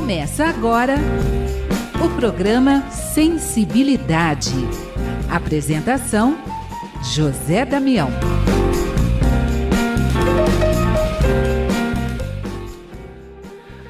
Começa agora o programa Sensibilidade. Apresentação: José Damião.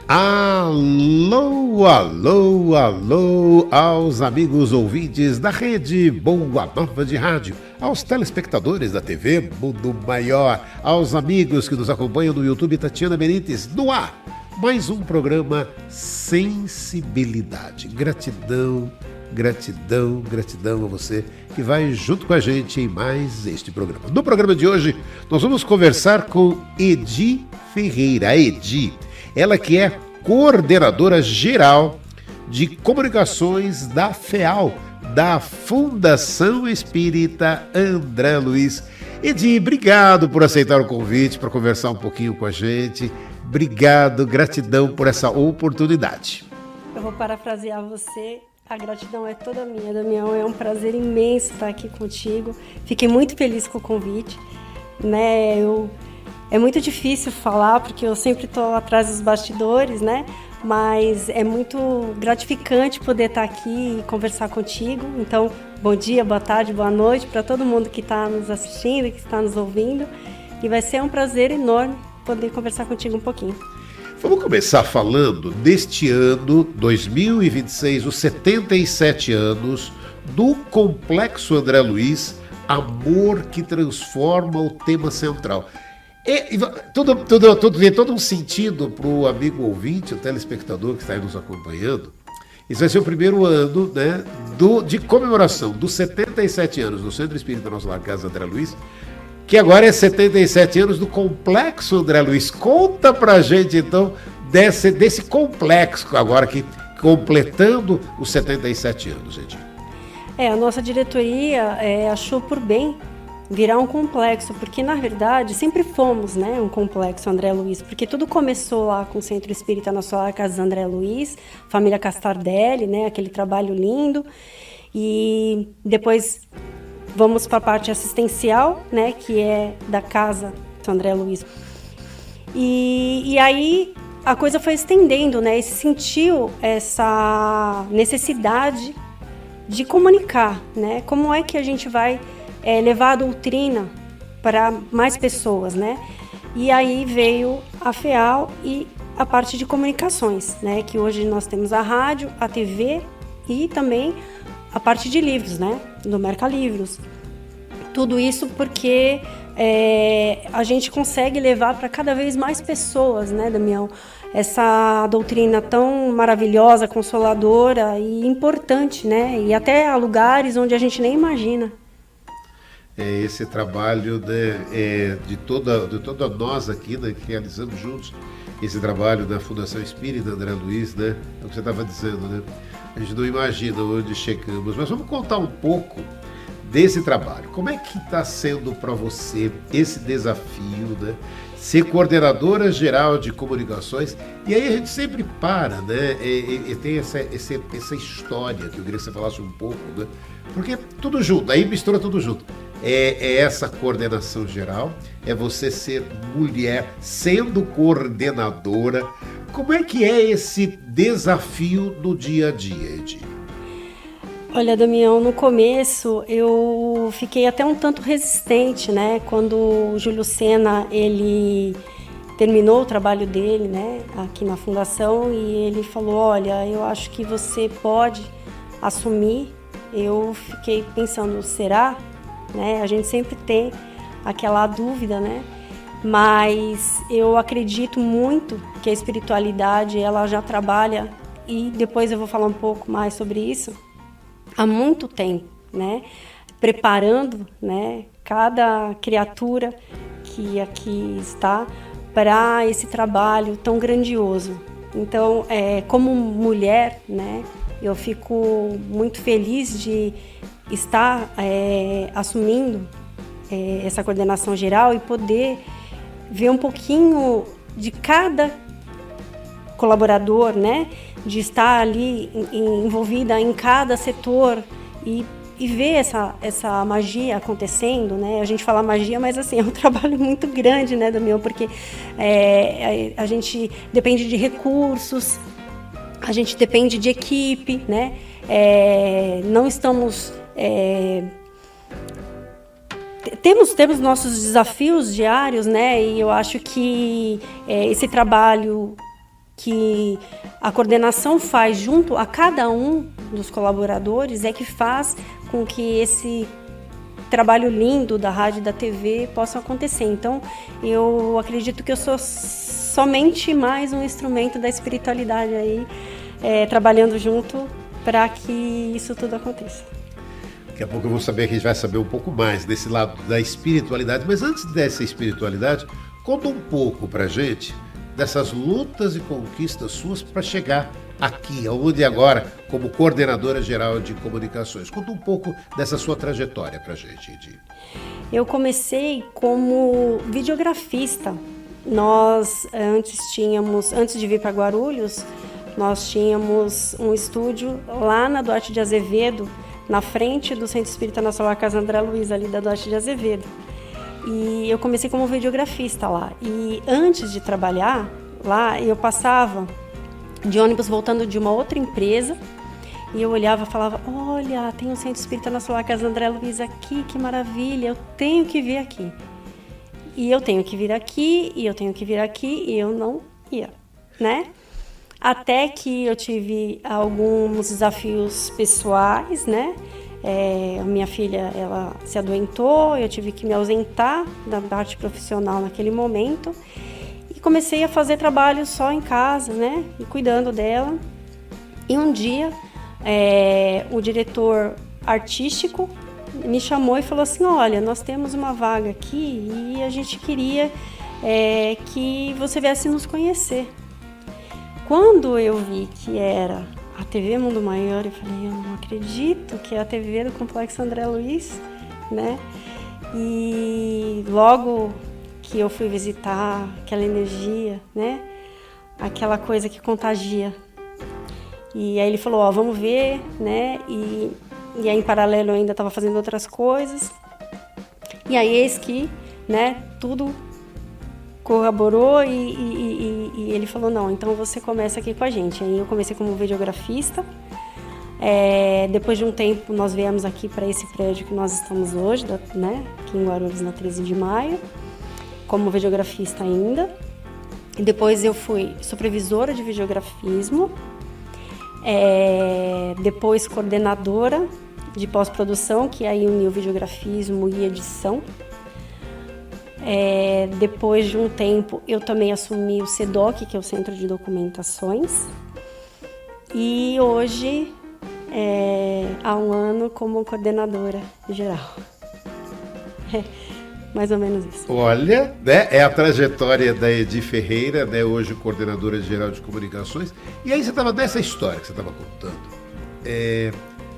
Alô, alô, alô aos amigos ouvintes da rede Boa Nova de Rádio, aos telespectadores da TV Mundo Maior, aos amigos que nos acompanham no YouTube. Tatiana Benítez, no ar, mais um programa Sensibilidade. Gratidão, gratidão, gratidão a você que vai junto com a gente em mais este programa. No programa de hoje, nós vamos conversar com Edi Ferreira. A Edi, ela que é coordenadora geral de comunicações da FEAL, da Fundação Espírita André Luiz. Edi, obrigado por aceitar o convite para conversar um pouquinho com a gente. Obrigado, gratidão por essa oportunidade. Eu vou parafrasear você. A gratidão é toda minha, Damião. É um prazer imenso estar aqui contigo. Fiquei muito feliz com o convite, né? É muito difícil falar, porque eu sempre estou atrás dos bastidores, né? Mas é muito gratificante poder estar aqui e conversar contigo. Então, bom dia, boa tarde, boa noite para todo mundo que está nos assistindo, que está nos ouvindo. E vai ser um prazer enorme poder conversar contigo um pouquinho. Vamos começar falando deste ano 2026, os 77 anos do Complexo André Luiz, Amor que Transforma, o tema central. Tem todo um sentido para o amigo ouvinte, o telespectador que está aí nos acompanhando. Esse vai ser o primeiro ano, né, de comemoração dos 77 anos do Centro Espírita Nosso Lar Casa André Luiz, que agora é 77 anos do Complexo André Luiz. Conta pra gente, então, desse complexo agora, que completando os 77 anos, gente. A nossa diretoria achou por bem virar um complexo, porque, na verdade, sempre fomos, né, um complexo André Luiz, porque tudo começou lá com o Centro Espírita Nosso Lar Casa André Luiz, família Castardelli, né, aquele trabalho lindo, e depois vamos para a parte assistencial, né, que é da Casa André Luiz. E aí a coisa foi estendendo, né, e se sentiu essa necessidade de comunicar, né, como é que a gente vai levar a doutrina para mais pessoas, né? E aí veio a FEAL e a parte de comunicações, né, que hoje nós temos a rádio, a TV e também a parte de livros, né, do Mercalivros. Tudo isso porque a gente consegue levar para cada vez mais pessoas, né, Damião? Essa doutrina tão maravilhosa, consoladora e importante, né? E até a lugares onde a gente nem imagina. Esse trabalho, né, de toda nós aqui, né, que realizamos juntos esse trabalho da Fundação Espírita André Luiz, né? É o que você estava dizendo, né? A gente não imagina onde chegamos, mas vamos contar um pouco desse trabalho. Como é que está sendo para você esse desafio, né? Ser coordenadora geral de comunicações, e aí a gente sempre para, né? E tem essa história que eu queria que você falasse um pouco, né? Porque tudo junto, aí mistura tudo junto. É essa coordenação geral, é você ser mulher sendo coordenadora. Como é que é esse desafio no dia a dia, Edi? Olha, Damião, no começo eu fiquei até um tanto resistente, né? Quando o Júlio Sena, ele terminou o trabalho dele, né, aqui na Fundação, e ele falou, olha, eu acho que você pode assumir. Eu fiquei pensando, será? Né? A gente sempre tem aquela dúvida, né? Mas eu acredito muito que a espiritualidade, ela já trabalha, e depois eu vou falar um pouco mais sobre isso, há muito tempo, né? Preparando, né, cada criatura que aqui está para esse trabalho tão grandioso. Então, como mulher, né, eu fico muito feliz de estar assumindo essa coordenação geral e poder ver um pouquinho de cada colaborador, né, de estar ali envolvida em cada setor e ver essa magia acontecendo, né? A gente fala magia, mas assim, é um trabalho muito grande, né, Damião? Porque a gente depende de recursos, a gente depende de equipe, né? Não estamos... Temos nossos desafios diários, né? E eu acho que esse trabalho que a coordenação faz junto a cada um dos colaboradores é que faz com que esse trabalho lindo da rádio e da TV possa acontecer. Então, eu acredito que eu sou somente mais um instrumento da espiritualidade aí, trabalhando junto para que isso tudo aconteça. Daqui a pouco eu vou saber que a gente vai saber um pouco mais desse lado da espiritualidade, mas antes dessa espiritualidade, conta um pouco pra gente dessas lutas e conquistas suas para chegar aqui, aonde agora, como coordenadora geral de comunicações. Conta um pouco dessa sua trajetória pra gente, Edi. Eu comecei como videografista. Nós antes de vir para Guarulhos, nós tínhamos um estúdio lá na Duarte de Azevedo, na frente do Centro Espírita Nacional Casa André Luiz, ali da Duarte de Azevedo. E eu comecei como videografista lá. E antes de trabalhar lá, eu passava de ônibus voltando de uma outra empresa e eu olhava e falava, olha, tem o Centro Espírita Nacional Casa André Luiz aqui, que maravilha, eu tenho que vir aqui. E eu tenho que vir aqui, e eu tenho que vir aqui, e eu não ia, né? Até que eu tive alguns desafios pessoais, né? Minha filha, ela se adoentou, eu tive que me ausentar da parte profissional naquele momento e comecei a fazer trabalho só em casa, né? E cuidando dela. E um dia, o diretor artístico me chamou e falou assim, olha, nós temos uma vaga aqui e a gente queria que você viesse nos conhecer. Quando eu vi que era a TV Mundo Maior, eu falei, eu não acredito que é a TV do Complexo André Luiz, né? E logo que eu fui visitar, aquela energia, né? Aquela coisa que contagia. E aí ele falou, ó, vamos ver, né? E aí em paralelo eu ainda estava fazendo outras coisas. E aí eis que, né, tudo corroborou e ele falou, não, então você começa aqui com a gente. Aí eu comecei como videografista. Depois de um tempo nós viemos aqui para esse prédio que nós estamos hoje, né, aqui em Guarulhos, na 13 de maio, como videografista ainda. E depois eu fui supervisora de videografismo, depois coordenadora de pós-produção, que aí uniu videografismo e edição. Depois de um tempo, eu também assumi o CEDOC, que é o Centro de Documentações. E hoje, há um ano, como coordenadora geral. Mais ou menos isso. Olha, né, é a trajetória da Edi Ferreira, né, hoje coordenadora geral de comunicações. E aí você estava nessa história que você estava contando,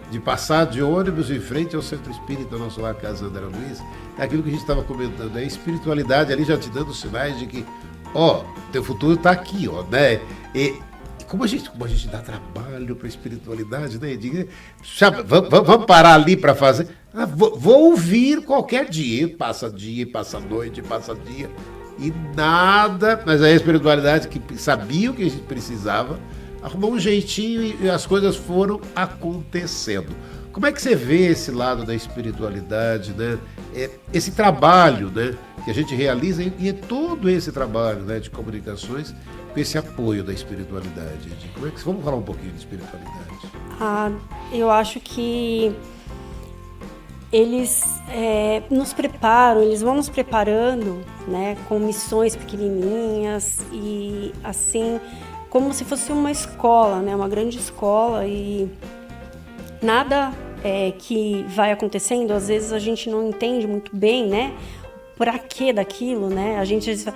de passar de ônibus em frente ao Centro Espírita Nosso Lar Casa André Luiz, é aquilo que a gente estava comentando, a espiritualidade ali já te dando sinais de que, ó, teu futuro está aqui, ó, né? E como a gente dá trabalho para a espiritualidade, né? Sabe, vamos parar ali para fazer. Vou ouvir qualquer dia, passa noite, passa dia, e nada, mas a espiritualidade que sabia o que a gente precisava, arrumou um jeitinho e as coisas foram acontecendo. Como é que você vê esse lado da espiritualidade, né? Esse trabalho, né, que a gente realiza e todo esse trabalho, né, de comunicações com esse apoio da espiritualidade. Como é que vamos falar um pouquinho de espiritualidade? Eu acho que eles nos preparam, eles vão nos preparando, né, com missões pequenininhas e assim como se fosse uma escola, né, uma grande escola, e nada que vai acontecendo, às vezes a gente não entende muito bem, né, pra quê daquilo, né, a gente diz,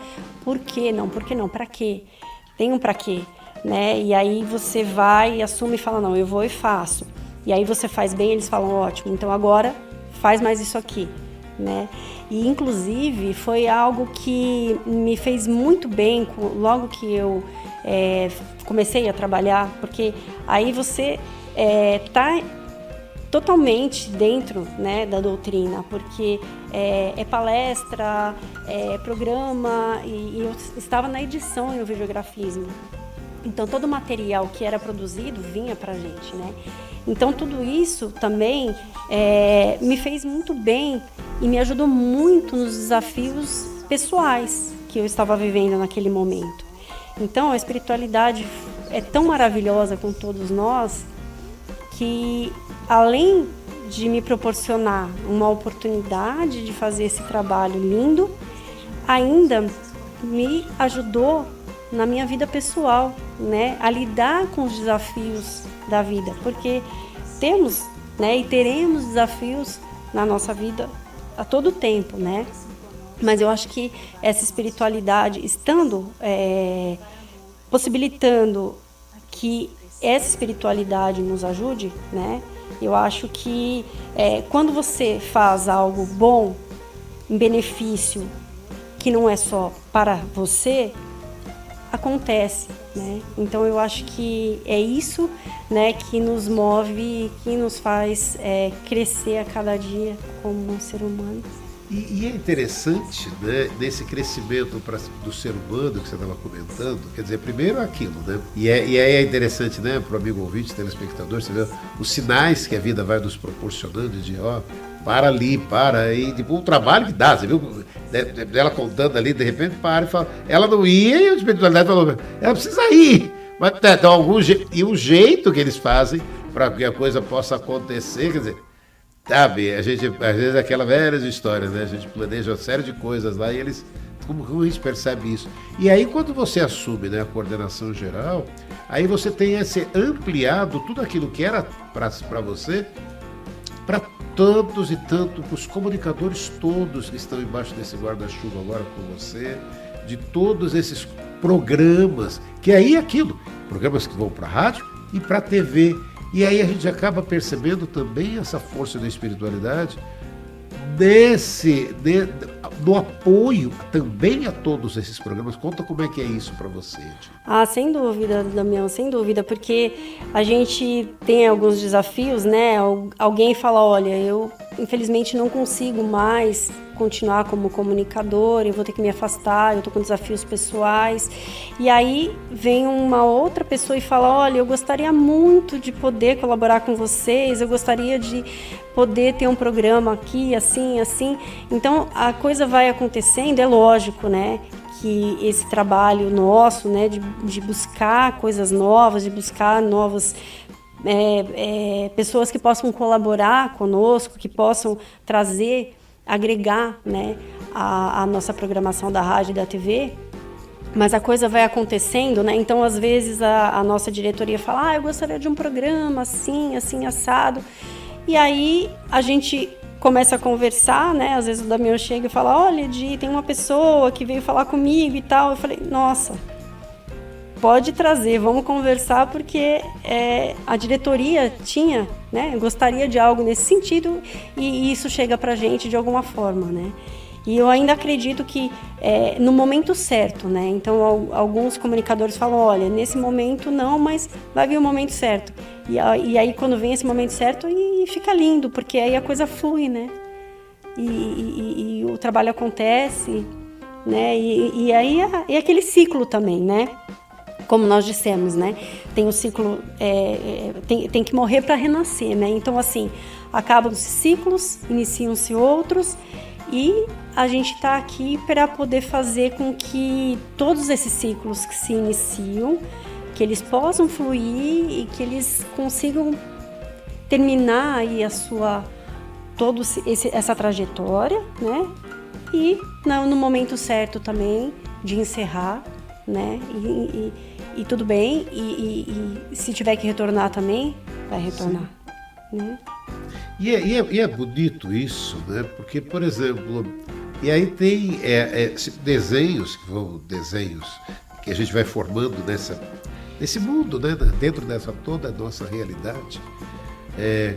por que não, pra quê, tem um pra quê, né, e aí você vai, assume e fala, não, eu vou e faço, e aí você faz bem, eles falam, ótimo, então agora faz mais isso aqui, né, e inclusive foi algo que me fez muito bem logo que eu comecei a trabalhar, porque aí você está totalmente dentro, né, da doutrina, porque é palestra, é programa, e eu estava na edição e no videografismo. Então todo o material que era produzido vinha pra gente, né? Então tudo isso também me fez muito bem e me ajudou muito nos desafios pessoais que eu estava vivendo naquele momento. Então a espiritualidade é tão maravilhosa com todos nós que, além de me proporcionar uma oportunidade de fazer esse trabalho lindo, ainda me ajudou na minha vida pessoal, né, a lidar com os desafios da vida, porque temos, né, e teremos desafios na nossa vida a todo tempo, né? Mas eu acho que essa espiritualidade, estando possibilitando que essa espiritualidade nos ajude, né? Eu acho que quando você faz algo bom, em benefício, que não é só para você, acontece, né? Então eu acho que é isso, né, que nos move, que nos faz crescer a cada dia como um ser humano. E é interessante, né, nesse crescimento do ser humano que você estava comentando, quer dizer, primeiro aquilo, né? E aí é interessante, né, para o amigo ouvinte, telespectador, você vê os sinais que a vida vai nos proporcionando de, para ali, para, e tipo, o trabalho que dá, você viu? Ela contando ali, de repente para e fala, ela não ia e a espiritualidade falou, ela precisa ir. Mas então, e o jeito que eles fazem para que a coisa possa acontecer, quer dizer, sabe, a gente, às vezes, aquela velha história, né? A gente planeja uma série de coisas lá e eles, como a gente percebe isso? E aí, quando você assume, né, a coordenação geral, aí você tem esse ampliado tudo aquilo que era para você, para tantos e tantos, os comunicadores todos que estão embaixo desse guarda-chuva agora com você, de todos esses programas, que aí é aquilo, programas que vão para a rádio e para a TV. E aí a gente acaba percebendo também essa força da espiritualidade no apoio também a todos esses programas. Conta como é que é isso para você, Tia. Sem dúvida, Damião, sem dúvida, porque a gente tem alguns desafios, né? Alguém fala, olha, eu infelizmente não consigo mais continuar como comunicador, eu vou ter que me afastar, eu estou com desafios pessoais. E aí vem uma outra pessoa e fala, olha, eu gostaria muito de poder colaborar com vocês, eu gostaria de poder ter um programa aqui, assim, assim. Então a coisa vai acontecendo, é lógico, né, que esse trabalho nosso, né, de buscar coisas novas, de buscar novas pessoas que possam colaborar conosco, que possam trazer, agregar, né, a nossa programação da rádio e da TV, mas a coisa vai acontecendo, né? Então às vezes a nossa diretoria fala, eu gostaria de um programa assim, assim, assado, e aí a gente começa a conversar, né? Às vezes o Damião chega e fala, olha, Di, tem uma pessoa que veio falar comigo e tal. Eu falei, nossa, pode trazer, vamos conversar, porque a diretoria tinha, né, gostaria de algo nesse sentido e isso chega pra gente de alguma forma, né? E eu ainda acredito que no momento certo, né? Então alguns comunicadores falam, olha, nesse momento não, mas vai vir o momento certo. E aí quando vem esse momento certo, e fica lindo, porque aí a coisa flui, né? E o trabalho acontece, né? E aí é aquele ciclo também, né? Como nós dissemos, né? Tem o ciclo, tem que morrer para renascer, né? Então, assim, acabam-se ciclos, iniciam-se outros, e a gente está aqui para poder fazer com que todos esses ciclos que se iniciam, que eles possam fluir e que eles consigam terminar aí essa trajetória, né? E no momento certo também de encerrar, né? E tudo bem, e se tiver que retornar também, vai retornar, né? E é bonito isso, né? Porque, por exemplo, e aí tem desenhos que a gente vai formando nesse mundo, né? Dentro dessa toda a nossa realidade,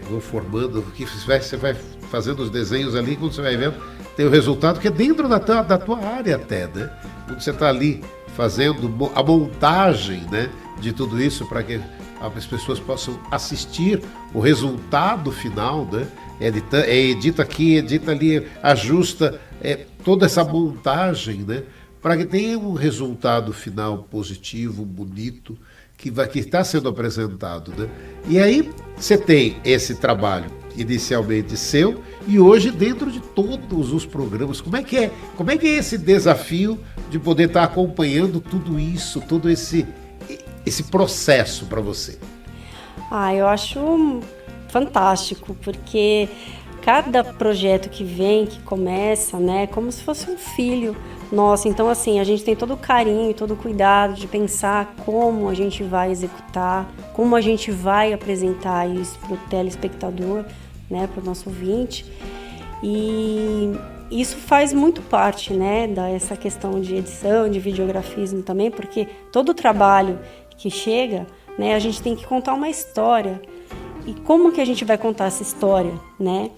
vou formando, que você vai fazendo os desenhos ali, quando você vai vendo, tem o resultado que é dentro da tua área até, né? Quando você está ali fazendo a montagem, né, de tudo isso para que as pessoas possam assistir o resultado final, né? Edita aqui, edita ali, ajusta toda essa montagem, né, para que tenha um resultado final positivo, bonito, que está sendo apresentado, né? E aí você tem esse trabalho inicialmente seu e hoje dentro de todos os programas. Como é que é esse desafio de poder estar acompanhando tudo isso, todo esse processo para você? Eu acho fantástico, porque cada projeto que vem, que começa, né, como se fosse um filho nosso. Então, assim, a gente tem todo o carinho e todo o cuidado de pensar como a gente vai executar, como a gente vai apresentar isso para o telespectador, né, para o nosso ouvinte. E isso faz muito parte, né, dessa questão de edição, de videografismo também, porque todo o trabalho que chega, né, a gente tem que contar uma história. E como que a gente vai contar essa história, né?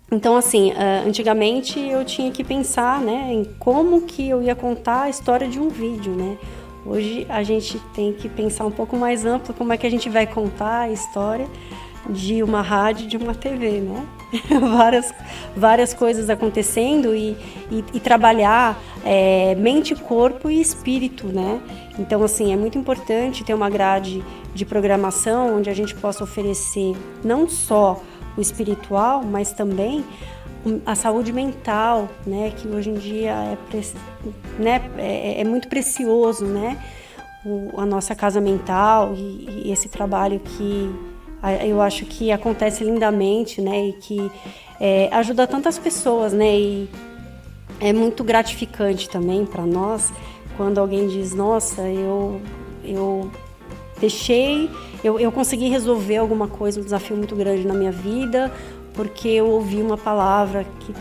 Então, assim, antigamente eu tinha que pensar, né, em como que eu ia contar a história de um vídeo, né? Hoje a gente tem que pensar um pouco mais amplo como é que a gente vai contar a história de uma rádio, de uma TV, né? várias coisas acontecendo e trabalhar mente, corpo e espírito, né? Então, assim, é muito importante ter uma grade de programação onde a gente possa oferecer não só o espiritual, mas também a saúde mental, né? Que hoje em dia é muito precioso, né? A nossa casa mental e esse trabalho que eu acho que acontece lindamente, né? E que ajuda tantas pessoas, né? E é muito gratificante também para nós quando alguém diz, nossa, eu consegui resolver alguma coisa, um desafio muito grande na minha vida, porque eu ouvi uma palavra que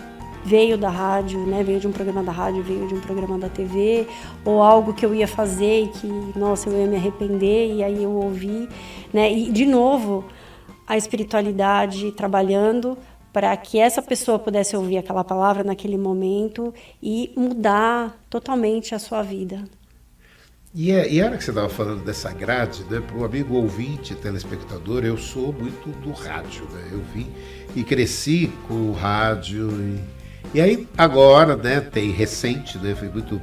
veio da rádio, né? Veio de um programa da rádio, veio de um programa da TV, ou algo que eu ia fazer e que, nossa, eu ia me arrepender, e aí eu ouvi, né? E, de novo, a espiritualidade trabalhando para que essa pessoa pudesse ouvir aquela palavra naquele momento e mudar totalmente a sua vida. E a hora que você estava falando dessa grade, né, para o amigo ouvinte, telespectador, eu sou muito do rádio, né? Eu vim e cresci com o rádio. E aí, agora, né, tem recente, né, foi muito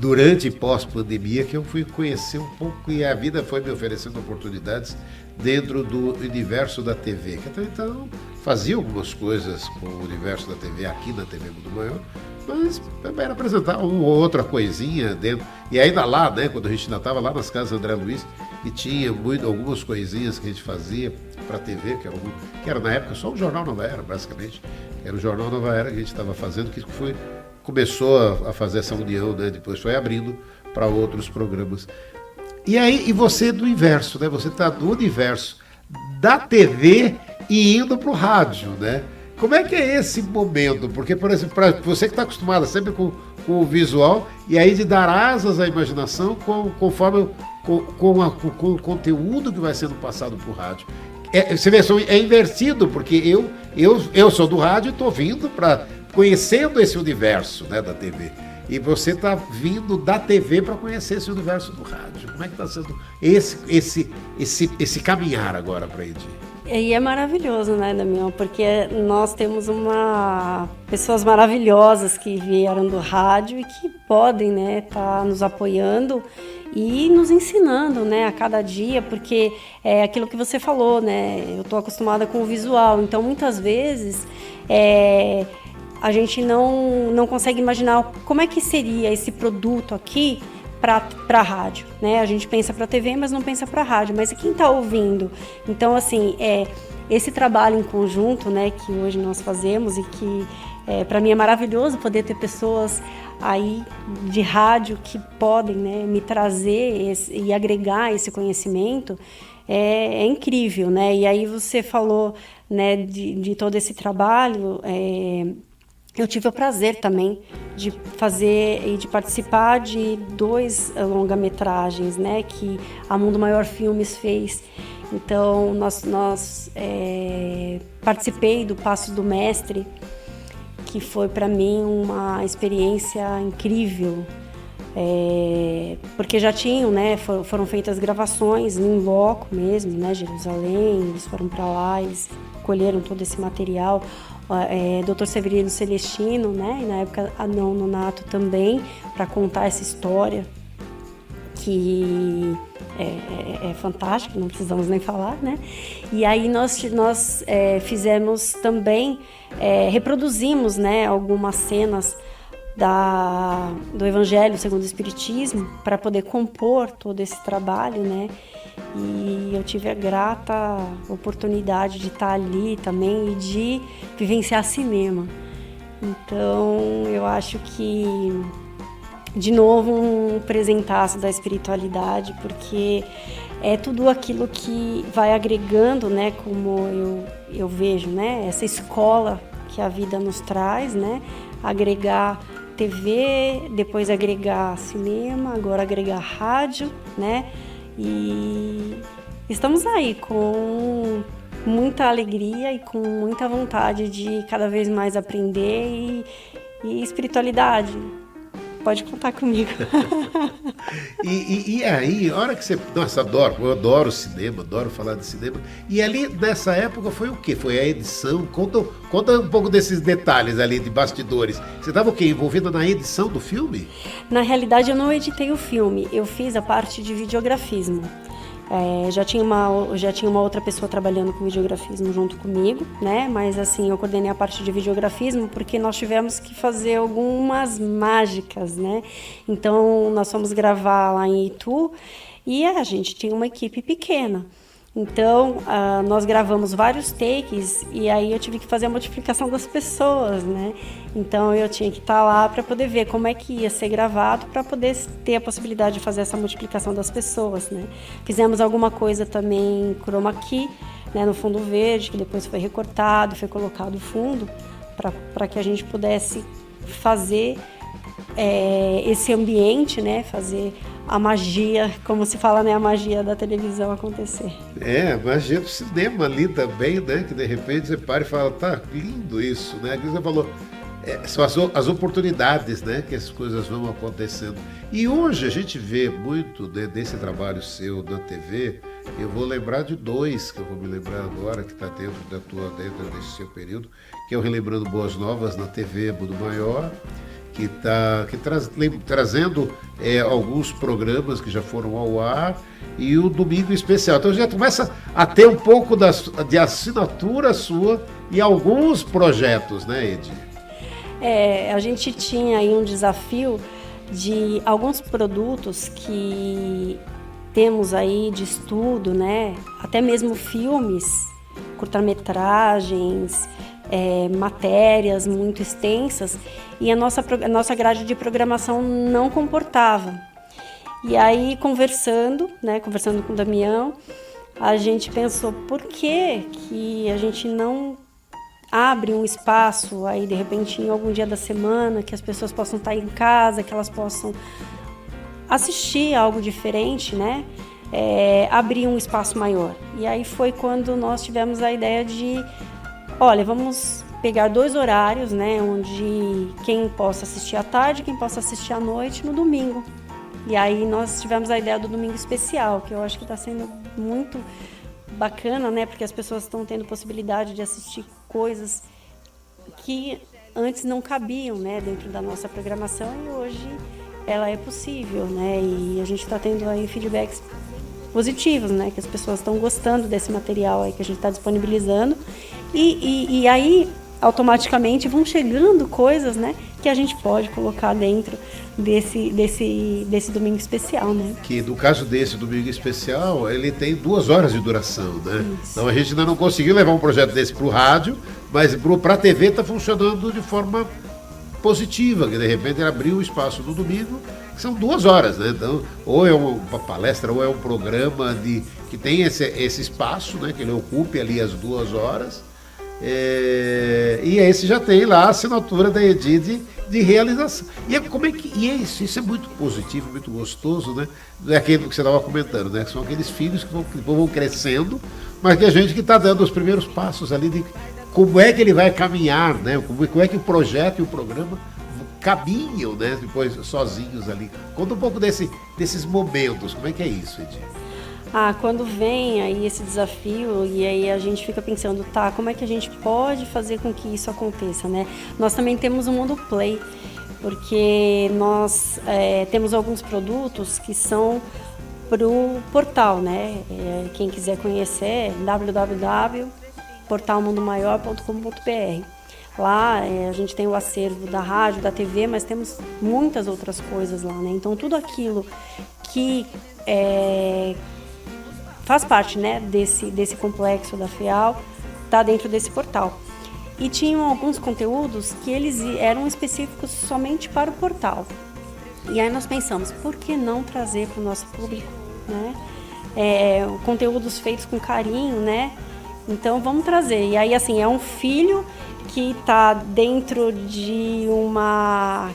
durante e pós-pandemia que eu fui conhecer um pouco e a vida foi me oferecendo oportunidades dentro do universo da TV, que até então fazia algumas coisas com o universo da TV aqui na TV Mundo Maior, mas também era apresentar uma ou outra coisinha dentro. E ainda lá, né, quando a gente ainda estava lá nas casas André Luiz, e tinha algumas coisinhas que a gente fazia para a TV, que era na época só o Jornal Nova Era, basicamente. Era o Jornal Nova Era que a gente estava fazendo, que começou a fazer essa união, né, depois foi abrindo para outros programas. E aí, você do inverso, né? Você está do universo da TV e indo para o rádio, né? Como é que é esse momento? Porque, por exemplo, para você que está acostumado sempre com o visual, e aí de dar asas à imaginação conforme com o conteúdo que vai sendo passado para o rádio. Você vê, é invertido, porque eu sou do rádio e estou vindo conhecendo esse universo, né, da TV. E você está vindo da TV para conhecer esse universo do rádio. Como é que está sendo esse caminhar agora para Edi? E é maravilhoso, né, Damião? Porque nós temos pessoas maravilhosas que vieram do rádio e que podem, né, tá nos apoiando e nos ensinando, né, a cada dia, porque é aquilo que você falou, né? Eu estou acostumada com o visual, então muitas vezes a gente não consegue imaginar como é que seria esse produto aqui para a rádio, né? A gente pensa para a TV, mas não pensa para a rádio. Mas quem está ouvindo? Então, assim, esse trabalho em conjunto, né, que hoje nós fazemos e que para mim é maravilhoso poder ter pessoas aí de rádio que podem, né, me trazer e agregar esse conhecimento, é incrível, né? E aí você falou, né, de todo esse trabalho. Eu tive o prazer também de fazer e de participar de 2 longa-metragens, né, que a Mundo Maior Filmes fez. Então, nós participei do Passos do Mestre, que foi para mim uma experiência incrível, porque já tinham, né, foram feitas gravações em loco mesmo, né, Jerusalém, eles foram para lá, eles escolheram todo esse material, Dr. Severino Celestino, né? E na época Adão Nonato também, para contar essa história que é fantástica, não precisamos nem falar, né? E aí nós fizemos também, reproduzimos, né, algumas cenas do Evangelho segundo o Espiritismo para poder compor todo esse trabalho, né? E eu tive a grata oportunidade de estar ali também e de vivenciar cinema. Então, eu acho que, de novo, um presentaço da espiritualidade, porque é tudo aquilo que vai agregando, né? Como eu vejo, né? Essa escola que a vida nos traz, né? Agregar TV, depois agregar cinema, agora agregar rádio, né? E estamos aí com muita alegria e com muita vontade de cada vez mais aprender e espiritualidade. Pode contar comigo. E aí, a hora que você... Nossa, eu adoro cinema, adoro falar de cinema. E ali, nessa época, foi o quê? Foi a edição? Conta um pouco desses detalhes ali de bastidores. Você estava o quê? Envolvida na edição do filme? Na realidade, eu não editei o filme. Eu fiz a parte de videografismo. Já tinha uma outra pessoa trabalhando com videografismo junto comigo, né? Mas assim, eu coordenei a parte de videografismo porque nós tivemos que fazer algumas mágicas, né? Então, nós fomos gravar lá em Itu e a gente tinha uma equipe pequena. Então, nós gravamos vários takes e aí eu tive que fazer a multiplicação das pessoas, né? Então, eu tinha que estar lá para poder ver como é que ia ser gravado, para poder ter a possibilidade de fazer essa multiplicação das pessoas, né? Fizemos alguma coisa também em chroma key, né, no fundo verde, que depois foi recortado, foi colocado fundo, para que a gente pudesse fazer esse ambiente, né? Fazer a magia, como se fala, né? A magia da televisão acontecer. A magia do cinema ali também, né? Que de repente você para e fala, tá lindo isso, né? Que você falou, são as oportunidades, né? Que as coisas vão acontecendo. E hoje a gente vê muito, né, desse trabalho seu na TV. Eu vou lembrar de dois, que eu vou me lembrar agora, que está dentro desse seu período, que é o Relembrando Boas Novas na TV Mundo Maior, trazendo alguns programas que já foram ao ar, e o Domingo Especial. Então já começa a ter um pouco de assinatura sua e alguns projetos, né, Edi? A gente tinha aí um desafio de alguns produtos que temos aí de estudo, né? Até mesmo filmes, curta-metragens, matérias muito extensas, e a nossa grade de programação não comportava. E aí, conversando com o Damião, a gente pensou, por que a gente não abre um espaço aí, de repente, em algum dia da semana, que as pessoas possam estar em casa, que elas possam assistir algo diferente, né? Abrir um espaço maior. E aí foi quando nós tivemos a ideia de, olha, vamos pegar 2 horários, né, onde quem possa assistir à tarde, quem possa assistir à noite, no domingo. E aí nós tivemos a ideia do Domingo Especial, que eu acho que está sendo muito bacana, né, porque as pessoas estão tendo possibilidade de assistir coisas que antes não cabiam, né, dentro da nossa programação, e hoje ela é possível, né, e a gente está tendo aí feedbacks positivos, né, que as pessoas estão gostando desse material aí que a gente está disponibilizando, e aí automaticamente vão chegando coisas, né, que a gente pode colocar dentro desse Domingo Especial, né? Que no caso desse Domingo Especial, ele tem 2 horas de duração, né? Isso. Então a gente ainda não conseguiu levar um projeto desse para o rádio, mas para a TV está funcionando de forma positiva, que de repente ele abriu o espaço no domingo, que são 2 horas, né? Então, ou é uma palestra, ou é um programa que tem esse espaço, né? Que ele ocupe ali as 2 horas. E esse já tem lá a assinatura da Edi de realização. Isso é muito positivo, muito gostoso, né? É aquilo que você estava comentando, né? São aqueles filhos que vão crescendo, mas que a gente que está dando os primeiros passos ali de como é que ele vai caminhar, né? Como é que o projeto e o programa caminham, né? Depois sozinhos ali. Conta um pouco desses momentos, como é que é isso, Edi? Quando vem aí esse desafio e aí a gente fica pensando, tá, como é que a gente pode fazer com que isso aconteça, né? Nós também temos o Mundo Play, porque nós temos alguns produtos que são para o portal, né? Quem quiser conhecer, www.portalmundomaior.com.br. Lá a gente tem o acervo da rádio, da TV, mas temos muitas outras coisas lá, né? Então tudo aquilo que faz parte, né, desse complexo da FEAL está dentro desse portal. E tinham alguns conteúdos que eles eram específicos somente para o portal. E aí nós pensamos, por que não trazer para o nosso público, né? Conteúdos feitos com carinho, né? Então vamos trazer. E aí assim, é um filho que está dentro de uma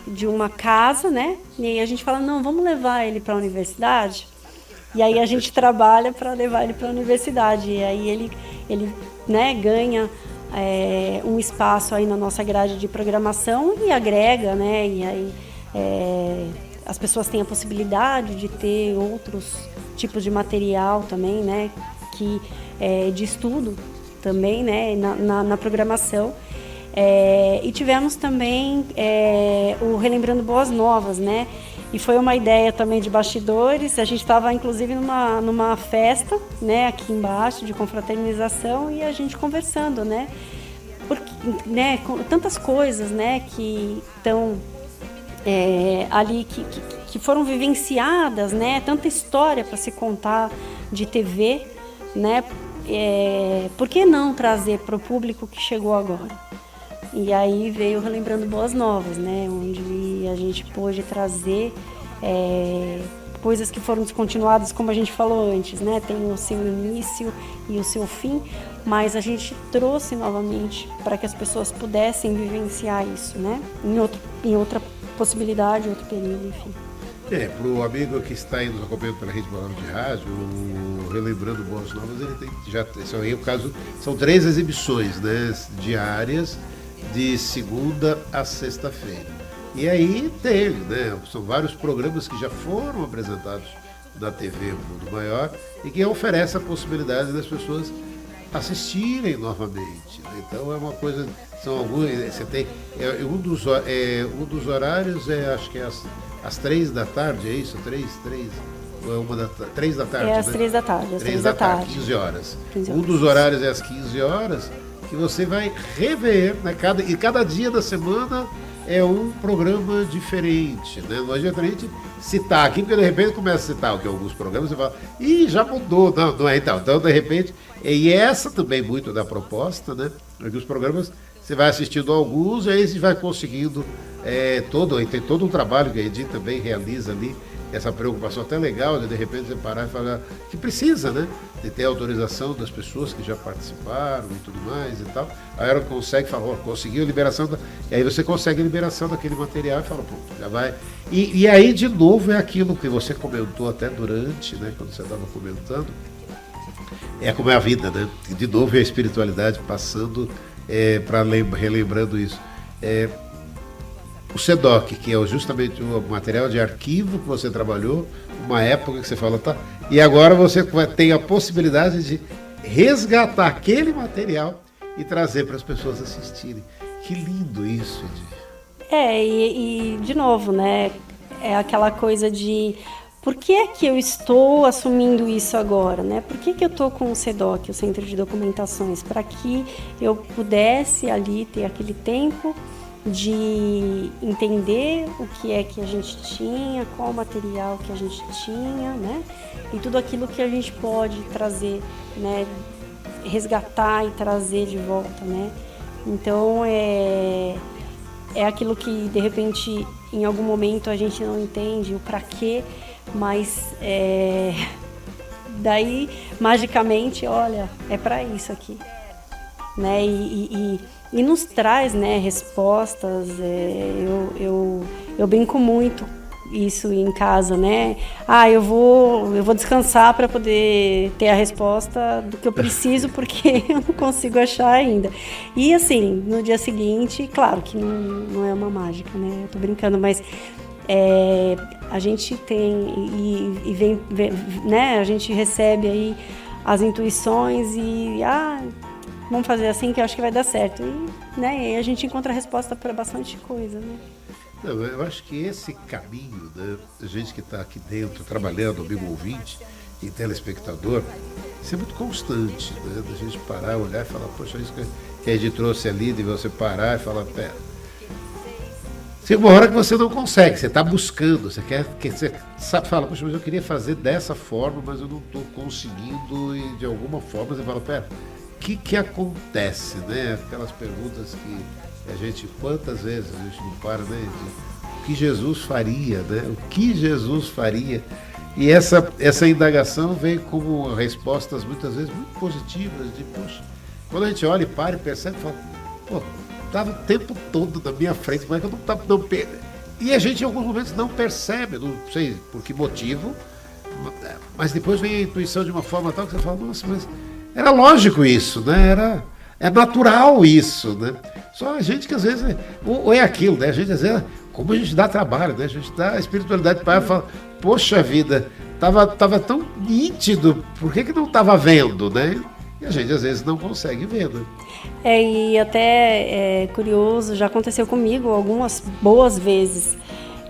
casa, né? E aí a gente fala, não, vamos levar ele para a universidade. E aí a gente trabalha para levar ele para a universidade. E aí ele né, ganha um espaço aí na nossa grade de programação e agrega, né? E aí as pessoas têm a possibilidade de ter outros tipos de material também, né? De estudo também, né? Na programação. E tivemos também o Relembrando Boas Novas, né? E foi uma ideia também de bastidores. A gente estava, inclusive, numa festa, né, aqui embaixo, de confraternização, e a gente conversando, né? Porque, né, com tantas coisas, né, que estão ali, que foram vivenciadas, né? Tanta história para se contar de TV, né? Por que não trazer para o público que chegou agora? E aí veio o Relembrando Boas Novas, né? Onde a gente pôde trazer coisas que foram descontinuadas, como a gente falou antes, né? Tem o seu início e o seu fim, mas a gente trouxe novamente para que as pessoas pudessem vivenciar isso, né? Em outra possibilidade, outro período, enfim. Para o amigo que está aí nos acompanhando pela Rede Palavra de Rádio, o Relembrando Boas Novas, ele tem esse aí, no caso, são 3 exibições, né, diárias, de segunda a sexta-feira. E aí tem, né, são vários programas que já foram apresentados na TV Mundo Maior e que oferece a possibilidade das pessoas assistirem novamente. Então é uma coisa, são alguns, você tem, um dos horários acho que é às 3 da tarde, é isso? 3 da tarde, às 3 da tarde, às 3 da tarde, 15 horas. Um dos horários é às 15 horas, que você vai rever, né? Cada dia da semana é um programa diferente, né? Não adianta a gente citar aqui, porque de repente começa a citar alguns programas e fala, já mudou, não é então. Então, de repente, e essa também muito da proposta, né? Que os programas, você vai assistindo alguns, e aí você vai conseguindo tem todo um trabalho que a Edith também realiza ali, essa preocupação até legal de repente você parar e falar que precisa, né? De ter autorização das pessoas que já participaram e tudo mais e tal. Aí ela consegue falar, conseguiu a liberação, e aí você consegue a liberação daquele material e fala, pronto, já vai. E aí, de novo, é aquilo que você comentou até durante, né? Quando você estava comentando, como é a vida, né? De novo, é a espiritualidade passando, relembrando isso. O SEDOC, que é justamente o material de arquivo que você trabalhou, uma época que você fala, tá, e agora você tem a possibilidade de resgatar aquele material e trazer para as pessoas assistirem. Que lindo isso, Edith. E de novo, né, é aquela coisa de por que é que eu estou assumindo isso agora, né? Por que eu estou com o SEDOC, o Centro de Documentações, para que eu pudesse ali ter aquele tempo de entender o que é que a gente tinha, qual o material que a gente tinha, né? E tudo aquilo que a gente pode trazer, né? Resgatar e trazer de volta, né? Então é aquilo que de repente em algum momento a gente não entende o para quê, mas daí magicamente, olha, é para isso aqui, né? E nos traz, né, respostas. Eu brinco muito isso em casa, né? Eu vou descansar para poder ter a resposta do que eu preciso, porque eu não consigo achar ainda. E assim, no dia seguinte, claro que não é uma mágica, né? Eu tô brincando, mas a gente tem e vem, né? A gente recebe aí as intuições e vamos fazer assim que eu acho que vai dar certo. E, né, e a gente encontra a resposta para bastante coisa, né? Não, eu acho que esse caminho, né, a gente que está aqui dentro, trabalhando, amigo ouvinte e telespectador, isso é muito constante, né? Da gente parar, olhar e falar, poxa, isso que a Edi trouxe ali, de você parar e falar, pera, tem uma hora que você não consegue, você está buscando, você quer, você sabe, fala, poxa, mas eu queria fazer dessa forma, mas eu não estou conseguindo, e de alguma forma você fala, pera, o que acontece, né? Aquelas perguntas que a gente, quantas vezes a gente não para, né? O que Jesus faria, né? O que Jesus faria? E essa indagação vem como respostas muitas vezes muito positivas, de, poxa, quando a gente olha e para e percebe, fala, pô, estava o tempo todo na minha frente, mas eu não estava. E a gente em alguns momentos não percebe, não sei por que motivo, mas depois vem a intuição de uma forma tal que você fala, nossa, mas era lógico isso, né? É natural isso, né? Só a gente que às vezes, ou é aquilo, né? A gente às vezes, como a gente dá trabalho, né? A gente dá a espiritualidade para ela e fala, poxa vida, tava tão nítido, por que não estava vendo, né? E a gente às vezes não consegue ver, né? E até é curioso, já aconteceu comigo algumas boas vezes.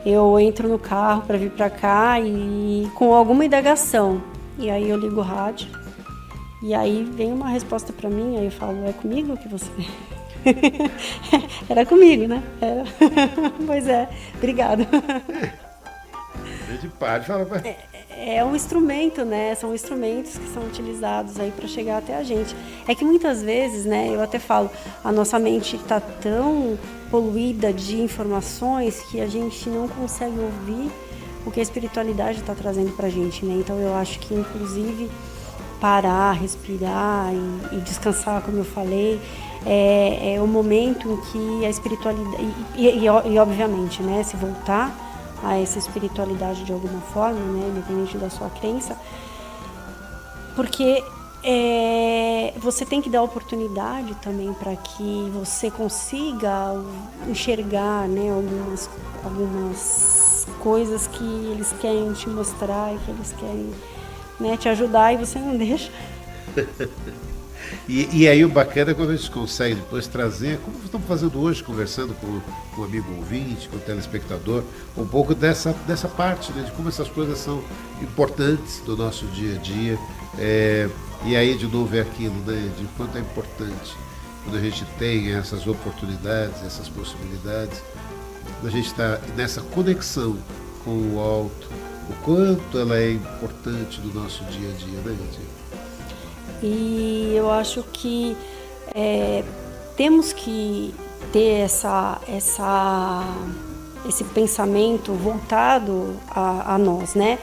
Eu entro no carro para vir para cá e com alguma indagação. E aí eu ligo o rádio. E aí vem uma resposta para mim, aí eu falo, é comigo que você... Era comigo, né? Era. Pois é, obrigado. A gente para e fala... É um instrumento, né? São instrumentos que são utilizados aí para chegar até a gente. É que muitas vezes, né? Eu até falo, a nossa mente está tão poluída de informações que a gente não consegue ouvir o que a espiritualidade está trazendo para a gente, né? Então eu acho que, inclusive, parar, respirar e descansar, como eu falei, é o momento em que a espiritualidade e obviamente, né? Se voltar a essa espiritualidade de alguma forma, né, independente da sua crença, porque você tem que dar oportunidade também para que você consiga enxergar, né, algumas coisas que eles querem te mostrar e que eles querem, né, te ajudar e você não deixa. E aí o bacana é quando a gente consegue depois trazer, como estamos fazendo hoje, conversando com o amigo ouvinte, com o telespectador, um pouco dessa parte, né, de como essas coisas são importantes do nosso dia a dia. E aí de novo é aquilo, né, de quanto é importante quando a gente tem essas oportunidades, essas possibilidades, a gente está nessa conexão com o alto, o quanto ela é importante no nosso dia a dia, né, gente? E eu acho que temos que ter esse pensamento voltado a nós, né?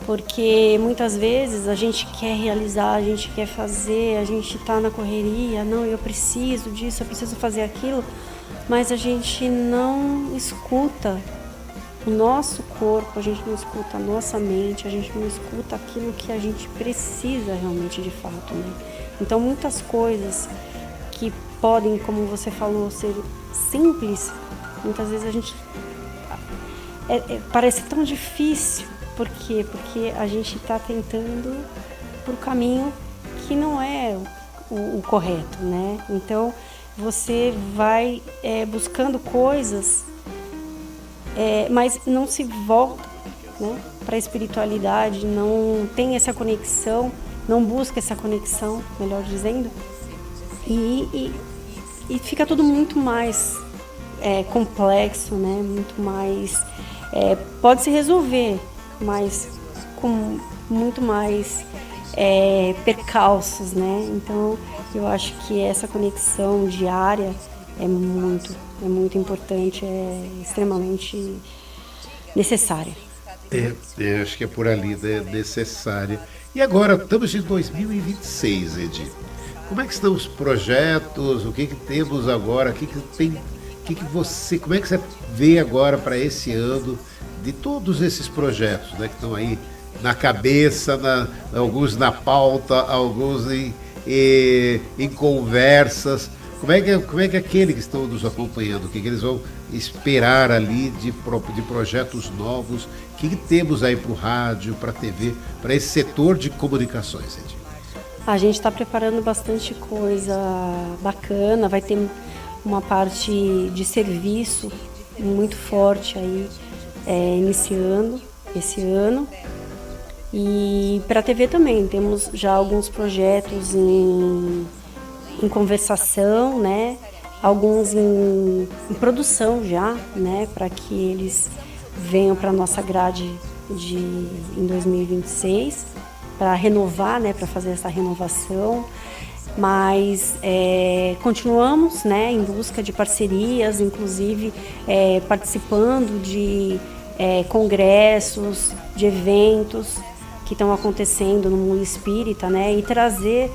Porque muitas vezes a gente quer realizar, a gente quer fazer, a gente está na correria, não, eu preciso disso, eu preciso fazer aquilo, mas a gente não escuta o nosso corpo, a gente não escuta a nossa mente, a gente não escuta aquilo que a gente precisa realmente de fato, né? Então muitas coisas que podem, como você falou, ser simples, muitas vezes a gente parece tão difícil. Por quê? Porque a gente está tentando por um caminho que não é o correto, né? Então você vai buscando coisas, mas não se volta, né, para a espiritualidade, não tem essa conexão, não busca essa conexão, melhor dizendo, e fica tudo muito mais complexo, né, muito mais... pode se resolver, mas com muito mais percalços, né? Então eu acho que essa conexão diária é muito importante, é extremamente necessária. Acho que é por ali, né? Necessária. E agora, estamos em 2026, Edi. Como é que estão os projetos? O que temos agora? Como é que você vê agora para esse ano de todos esses projetos, né, que estão aí na cabeça, alguns na pauta, alguns em conversas? Como é que aquele que estão nos acompanhando, o que eles vão esperar ali de projetos novos? O que temos aí para o rádio, para a TV, para esse setor de comunicações, Edinho? A gente está preparando bastante coisa bacana, vai ter uma parte de serviço muito forte aí, iniciando esse ano. E para a TV também, temos já alguns projetos em conversação, né? Alguns em produção já, né? Para que eles venham para a nossa grade em 2026, para renovar, né? Para fazer essa renovação. Mas continuamos, né? Em busca de parcerias, inclusive participando de congressos, de eventos que estão acontecendo no mundo espírita, né? E trazer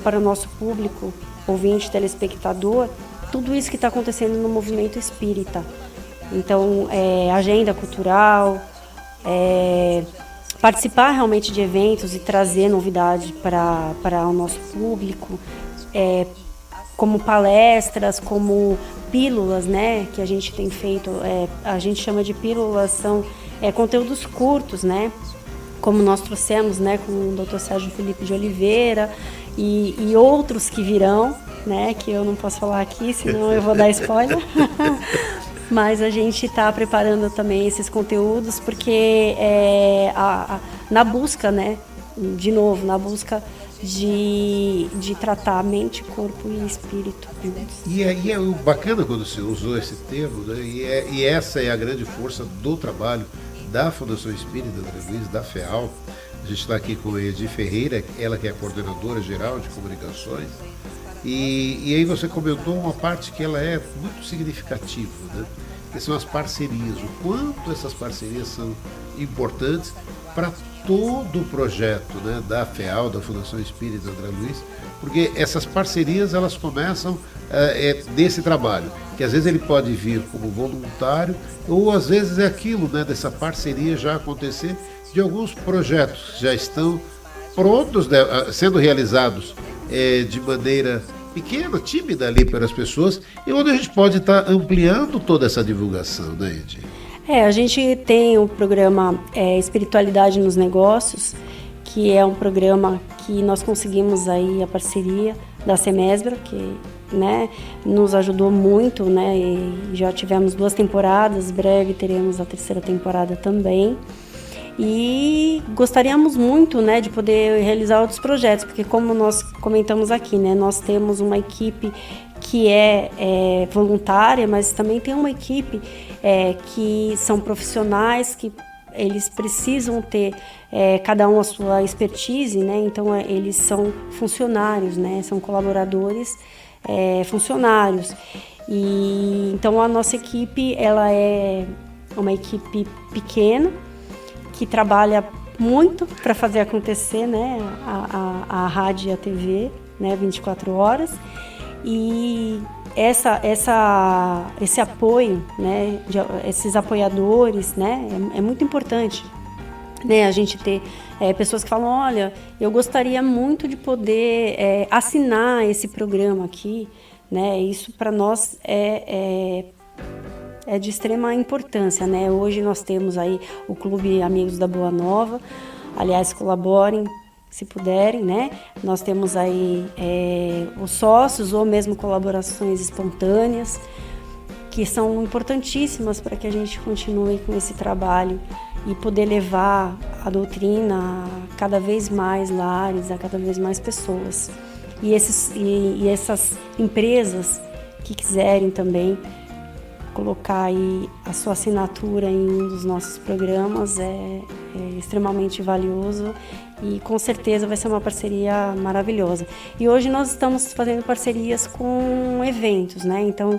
para o nosso público, ouvinte, telespectador, tudo isso que está acontecendo no movimento espírita. Então, agenda cultural, participar realmente de eventos e trazer novidade para o nosso público, como palestras, como pílulas, né, que a gente tem feito, a gente chama de pílulas, são conteúdos curtos, né, como nós trouxemos, né, com o Dr. Sérgio Felipe de Oliveira e outros que virão, né, que eu não posso falar aqui, senão eu vou dar spoiler. Mas a gente está preparando também esses conteúdos porque na busca, né, de novo, na busca de tratar mente, corpo e espírito. E é bacana quando você usou esse termo, né? E essa é a grande força do trabalho da Fundação Espírita André Luiz, da FEAL. A gente está aqui com a Edi Ferreira, ela que é a coordenadora geral de comunicações. E aí você comentou uma parte que ela é muito significativa, né? Que são as parcerias, o quanto essas parcerias são importantes para todo o projeto, né, da FEAL, da Fundação Espírita André Luiz, porque essas parcerias elas começam desse trabalho, que às vezes ele pode vir como voluntário, ou às vezes é aquilo, né, dessa parceria já acontecer, de alguns projetos que já estão prontos, né, sendo realizados de maneira pequena, tímida ali para as pessoas, e onde a gente pode estar ampliando toda essa divulgação, né, Edi? A gente tem o programa Espiritualidade nos Negócios, que é um programa que nós conseguimos aí a parceria da Semesbra, que, né, nos ajudou muito, né, e já tivemos 2 temporadas, breve teremos a 3ª temporada também. E gostaríamos muito, né, de poder realizar outros projetos, porque como nós comentamos aqui, né, nós temos uma equipe que é voluntária, mas também tem uma equipe que são profissionais, que eles precisam ter cada um a sua expertise, né, então eles são funcionários, né, são colaboradores funcionários. E então a nossa equipe, ela é uma equipe pequena, que trabalha muito para fazer acontecer, né, a rádio e a TV, né, 24 horas. E esse apoio, né, esses apoiadores, né, é muito importante, né, a gente ter pessoas que falam, olha, eu gostaria muito de poder assinar esse programa aqui, né, isso para nós é de extrema importância, né? Hoje nós temos aí o Clube Amigos da Boa Nova, aliás, colaborem se puderem, né? Nós temos aí os sócios ou mesmo colaborações espontâneas, que são importantíssimas para que a gente continue com esse trabalho e poder levar a doutrina a cada vez mais lares, a cada vez mais pessoas. E essas empresas que quiserem também colocar aí a sua assinatura em um dos nossos programas é extremamente valioso e com certeza vai ser uma parceria maravilhosa. E hoje nós estamos fazendo parcerias com eventos, né? Então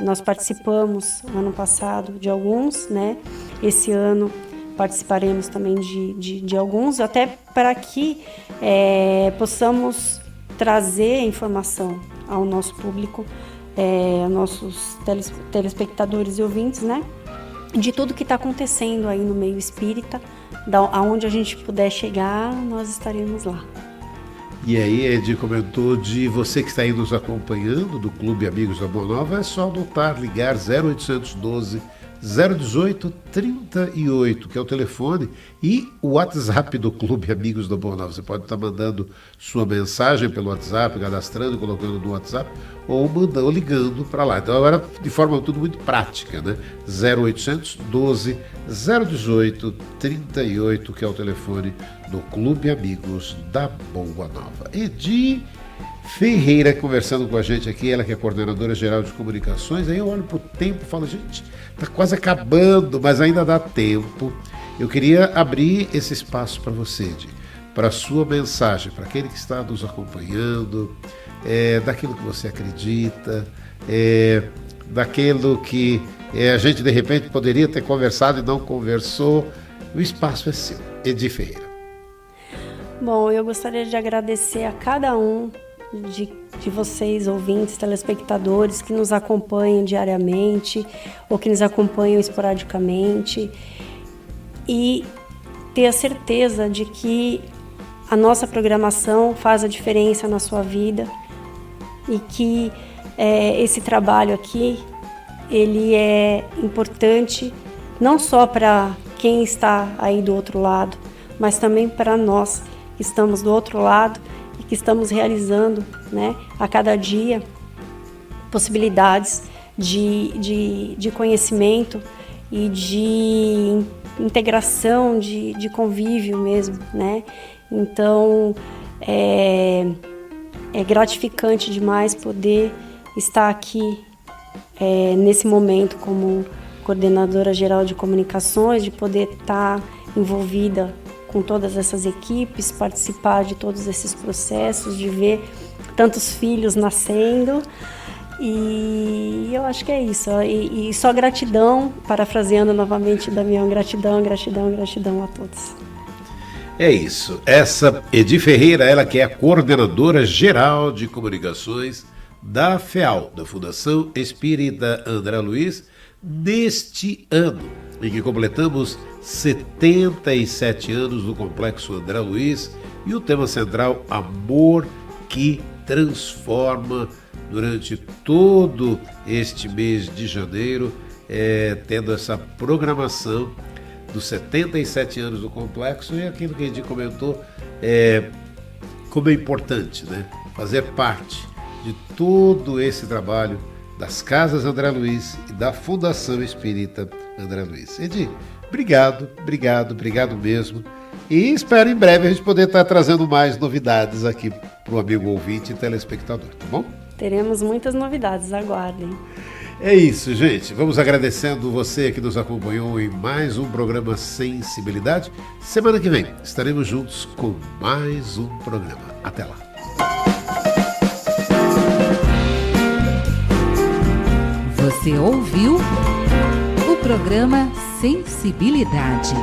nós participamos no ano passado de alguns, né? Esse ano participaremos também de alguns, até para que possamos trazer informação ao nosso público, nossos telespectadores e ouvintes, né, de tudo que está acontecendo aí no meio espírita, aonde a gente puder chegar, nós estaremos lá. E aí, Edi comentou de você que está aí nos acompanhando do Clube Amigos da Boa Nova, é só anotar, ligar 0812 018 38, que é o telefone, e o WhatsApp do Clube Amigos da Boa Nova. Você pode estar mandando sua mensagem pelo WhatsApp, cadastrando, colocando no WhatsApp, ou ligando para lá. Então agora de forma tudo muito prática, né? 0812 018 38, que é o telefone do Clube Amigos da Boa Nova. Edi Ferreira conversando com a gente aqui, ela que é coordenadora geral de comunicações. Aí eu olho para o tempo e falo, gente, está quase acabando, mas ainda dá tempo. Eu queria abrir esse espaço para você, Edi, para a sua mensagem, para aquele que está nos acompanhando, daquilo que você acredita, daquilo que a gente de repente poderia ter conversado e não conversou. O espaço é seu. Edi Ferreira. Bom, eu gostaria de agradecer a cada um de vocês, ouvintes, telespectadores, que nos acompanham diariamente ou que nos acompanham esporadicamente, e ter a certeza de que a nossa programação faz a diferença na sua vida e que esse trabalho aqui, ele é importante não só para quem está aí do outro lado, mas também para nós que estamos do outro lado e que estamos realizando, né, a cada dia possibilidades de conhecimento e de integração, de convívio mesmo, né? Então é gratificante demais poder estar aqui nesse momento como coordenadora geral de comunicações, de poder estar envolvida com todas essas equipes, participar de todos esses processos, de ver tantos filhos nascendo. E eu acho que é isso. E só gratidão, parafraseando novamente Damião, gratidão, gratidão, gratidão a todos. É isso. Essa Edi Ferreira, ela que é a coordenadora geral de comunicações da FEAL, da Fundação Espírita André Luiz, neste ano, em que completamos 77 anos do Complexo André Luiz, e o tema central, Amor que Transforma, durante todo este mês de janeiro, tendo essa programação dos 77 anos do Complexo, e aquilo que a gente comentou, como é importante, né, fazer parte de todo esse trabalho das Casas André Luiz e da Fundação Espírita André Luiz. Edi, obrigado mesmo. E espero em breve a gente poder estar trazendo mais novidades aqui para o amigo ouvinte e telespectador, tá bom? Teremos muitas novidades, aguardem. É isso, gente. Vamos agradecendo você que nos acompanhou em mais um programa Sensibilidade. Semana que vem estaremos juntos com mais um programa. Até lá. Você ouviu o programa Sensibilidade.